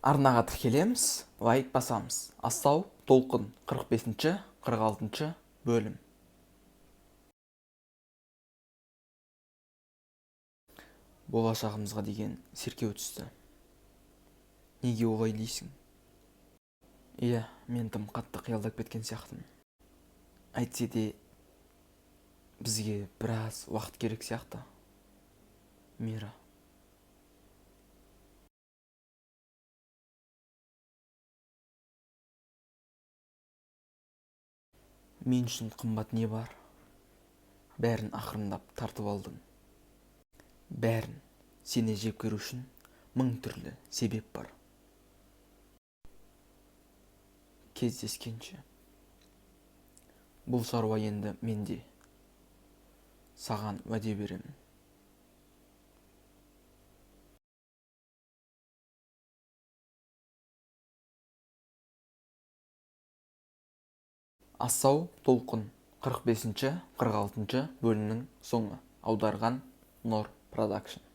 Арнаға тіркелеміз, лайк басамыз. Астау толқын 45-ші 46-ші бөлім. Болашағымызға деген серкеу түсті. Неге олай дейсің? Иә, мен тым қатты қиялдап кеткен сияқтымын. Әйтсе де бізге біраз уақыт керек сияқты. Мира. Мен үшін қымбат не бар? Бәрін ақырындап тартып алдым. Бәрін сені жеп көру үшін 1000 түрлі себеп бар. Кездескенше. Бұл шаруа енді менде. Саған уәде беремін. Астау толқын 45-ші 46-ші бөлімнің соңы. Аударған Нор Продакшн.